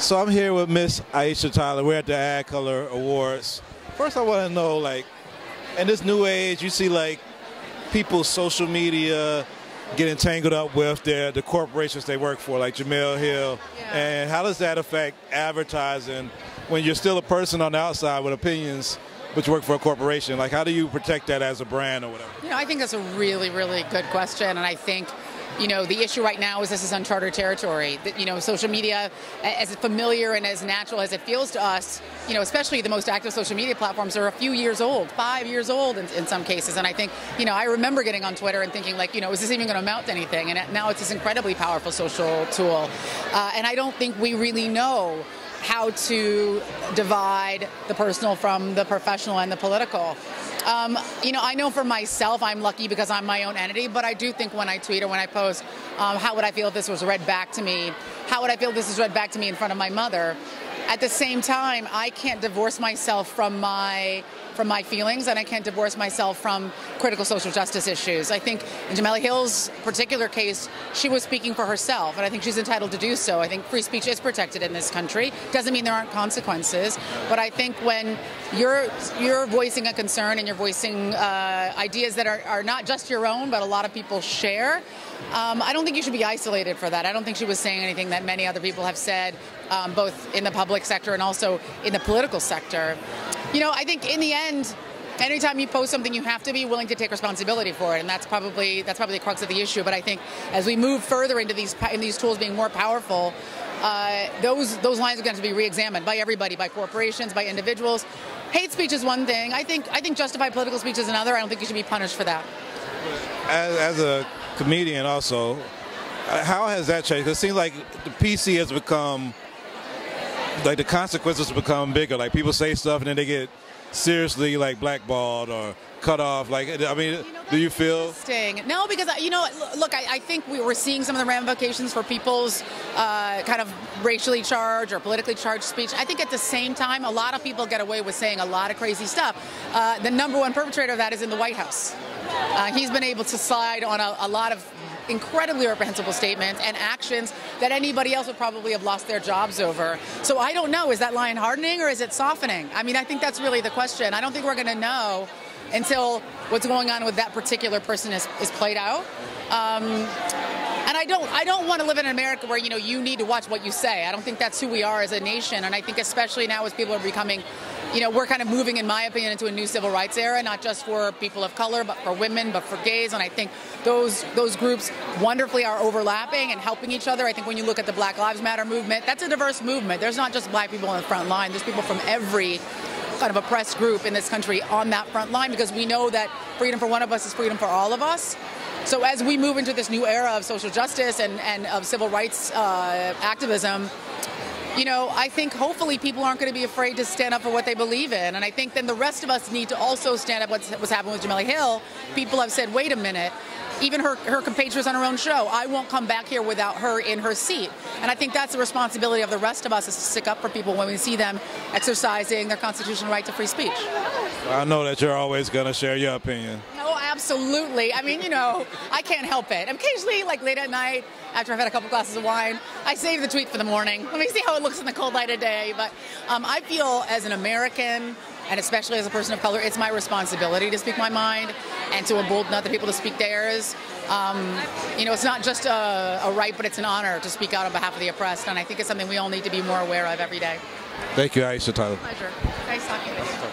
So I'm here with Miss Aisha Tyler. We're at the Ad Color Awards. First, I want to know, like, in this new age, you see like people's social media getting tangled up with the corporations they work for, like Jemele Hill. Yeah. And how does that affect advertising when you're still a person on the outside with opinions, but you work for a corporation? Like, how do you protect that as a brand or whatever? I think that's a really, really good question, and I think the issue right now is this is uncharted territory. Social media, as familiar and as natural as it feels to us, especially the most active social media platforms are a few years old, 5 years old in some cases. And I think, I remember getting on Twitter and thinking, like, is this even going to amount to anything? And now it's this incredibly powerful social tool. And I don't think we really know how to divide the personal from the professional and the political. I know for myself, I'm lucky because I'm my own entity, but I do think when I tweet or when I post, how would I feel if this was read back to me? How would I feel if this was read back to me in front of my mother? At the same time, I can't divorce myself from my feelings, and I can't divorce myself from critical social justice issues. I think in Jemele Hill's particular case, she was speaking for herself, and I think she's entitled to do so. I think free speech is protected in this country. Doesn't mean there aren't consequences, but I think when you're voicing a concern and you're voicing ideas that are not just your own, but a lot of people share, I don't think you should be isolated for that. I don't think she was saying anything that many other people have said, both in the public sector and also in the political sector. I think in the end, anytime you post something, you have to be willing to take responsibility for it, and that's probably the crux of the issue. But I think as we move further into these tools being more powerful, those lines are going to be re-examined by everybody, by corporations, by individuals. Hate speech is one thing. I think justified political speech is another. I don't think you should be punished for that. As a comedian, also, how has that changed? 'Cause it seems like the PC has become, like, the consequences have become bigger. Like, people say stuff and then they get seriously, like, blackballed or cut off. Like, I mean, do you feel? Interesting. No, because look, I think we're seeing some of the ramifications for people's kind of racially charged or politically charged speech. I think at the same time, a lot of people get away with saying a lot of crazy stuff. The number one perpetrator of that is in the White House. He's been able to slide on a lot of incredibly reprehensible statements and actions that anybody else would probably have lost their jobs over. So I don't know, is that line hardening or is it softening? I mean, I think that's really the question. I don't think we're going to know until what's going on with that particular person is played out. And I don't want to live in America where, you need to watch what you say. I don't think that's who we are as a nation. And I think especially now as people are becoming, we're kind of moving, in my opinion, into a new civil rights era, not just for people of color, but for women, but for gays. And I think those groups wonderfully are overlapping and helping each other. I think when you look at the Black Lives Matter movement, that's a diverse movement. There's not just black people on the front line. There's people from every kind of oppressed group in this country on that front line, because we know that freedom for one of us is freedom for all of us. So as we move into this new era of social justice and of civil rights activism, I think hopefully people aren't going to be afraid to stand up for what they believe in. And I think then the rest of us need to also stand up. What's happened with Jemele Hill, people have said, wait a minute, even her compatriots on her own show, I won't come back here without her in her seat. And I think that's the responsibility of the rest of us, is to stick up for people when we see them exercising their constitutional right to free speech. I know that you're always going to share your opinion. No, absolutely. I mean, I can't help it. Occasionally, like late at night, after I've had a couple glasses of wine, I save the tweet for the morning. Let me see how it looks in the cold light of day. But I feel as an American, and especially as a person of color, it's my responsibility to speak my mind and to embolden other people to speak theirs. It's not just a right, but it's an honor to speak out on behalf of the oppressed. And I think it's something we all need to be more aware of every day. Thank you, Aisha Tyler. Pleasure. Nice talking with you.